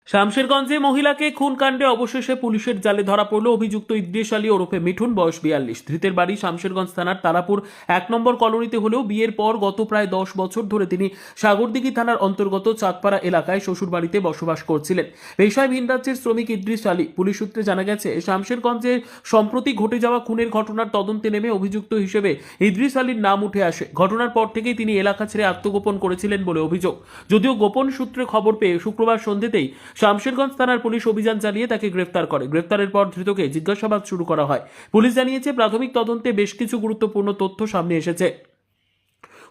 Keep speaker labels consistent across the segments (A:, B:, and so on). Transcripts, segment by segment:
A: শামশেরগঞ্জে মহিলাকে খুন কাণ্ডে অবশেষে পুলিশের জালে ধরা পড়ল অভিযুক্ত ইদ্রিস আলী ওরফে মিঠুন, বয়স 42। ধৃতের বাড়ি শামশেরগঞ্জ থানার তারাপুর 1 নম্বর কলোনিতে হলেও বিয়ের পর গত প্রায় 10 বছর ধরে তিনি সাগরদিঘি থানার অন্তর্গত চাঁদপাড়া এলাকায় শ্বশুরবাড়িতে বসবাস করছিলেন। পেশায় ভিন রাজ্যের শ্রমিক ইদ্রিস আলী। পুলিশ সূত্রে জানা গেছে, শামশেরগঞ্জে সম্প্রতি ঘটে যাওয়া খুনের ঘটনার তদন্তে নেমে অভিযুক্ত হিসেবে ইদ্রিস আলীর নাম উঠে আসে। ঘটনার পর থেকেই তিনি এলাকা ছেড়ে আত্মগোপন করেছিলেন বলে অভিযোগ। যদিও গোপন সূত্রে খবর পেয়ে শুক্রবার সন্ধ্যেতেই শামশেরগঞ্জ থানার পুলিশ অভিযান চালিয়ে তাকে গ্রেফতার করে। গ্রেফতারের পর ধৃতকে জিজ্ঞাসাবাদ শুরু করা হয়। পুলিশ জানিয়েছে, প্রাথমিক তদন্তে বেশ কিছু গুরুত্বপূর্ণ তথ্য সামনে এসেছে।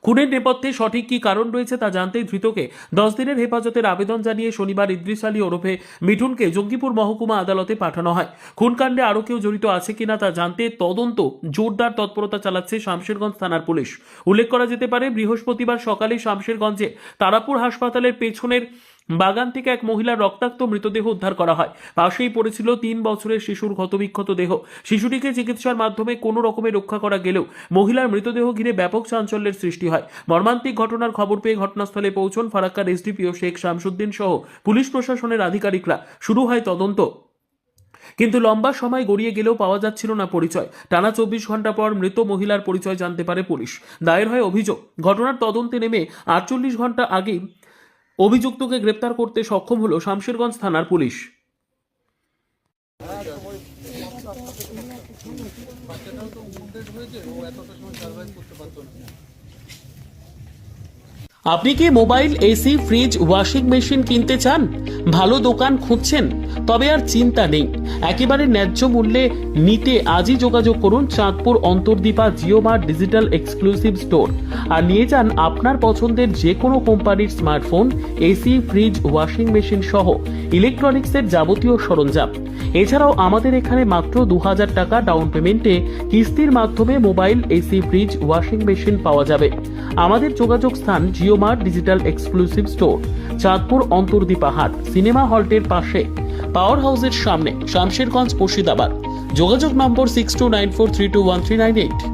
A: খুনের নেপথ্যে সঠিক কী কারণ রয়েছে তা জানতেই ধৃতকে 10 দিনের হেফাজতের আবেদন জানিয়ে শনিবার ইদ্রিস আলী ওরফে মিঠুনকে জঙ্গিপুর মহকুমা আদালতে পাঠানো হয়। খুনকাণ্ডে আরও কেউ জড়িত আছে কিনা তা জানতে তদন্ত জোরদার তৎপরতা চালাচ্ছে শামশেরগঞ্জ থানার পুলিশ। উল্লেখ করা যেতে পারে, বৃহস্পতিবার সকালে শামশেরগঞ্জে তারাপুর হাসপাতালের পেছনের বাগান থেকে এক মহিলার রক্তাক্ত মৃতদেহ উদ্ধার করা হয়। পাশেই পড়েছিল 3 বছরের শিশুর ক্ষতবিক্ষত দেহ। শিশুটিকে চিকিৎসার মাধ্যমে কোনো রকমে রক্ষা করা গেলেও মহিলার মৃতদেহ ঘিরে ব্যাপক চাঞ্চল্যের সৃষ্টি হয়। মর্মান্তিক ঘটনার খবর পেয়ে ঘটনাস্থলে পৌঁছন ফারাক্কার এসডিপিও শেখ শামসুদ্দিন সহ পুলিশ প্রশাসনের আধিকারিকরা। শুরু হয় তদন্ত, কিন্তু লম্বা সময় গড়িয়ে গেলেও পাওয়া যাচ্ছিল না পরিচয়। টানা 24 ঘন্টা পর মৃত মহিলার পরিচয় জানতে পারে পুলিশ। দায়ের হয় অভিযোগ। ঘটনার তদন্তে নেমে 48 ঘন্টা আগেই অভিযুক্তকে গ্রেপ্তার করতে সক্ষম হলো শামশেরগঞ্জ থানার পুলিশ। আপনি কি mobile, AC, fridge, washing machine কিনতে চান? ভালো দোকান খুঁজছেন? তবে আর চিন্তা নেই। একেবারে ন্যায্য মূল্যে নিতে আজই যোগাযোগ করুন Chandpur Antardipa Jio mart digital exclusive store আর নিয়ে যান আপনার পছন্দের যে কোনো কোম্পানির smartphone, AC, fridge, washing machine সহ ইলেকট্রনিক্সের যাবতীয় সরঞ্জাম। এছাড়াও আমাদের এখানে মাত্র 2000 টাকা ডাউন পেমেন্টে কিস্তির মাধ্যমে mobile, AC, fridge, washing machine পাওয়া যাবে। আমাদের যোগাযোগ স্থান Jio mart digital exclusive store, Chandpur Antardipa হাট, সিনেমা হলটির পাশে, পাওয়ার হাউসের সামনে, শামশেরগঞ্জ, মুর্শিদাবাদ। যোগাযোগ নম্বর 6294321398।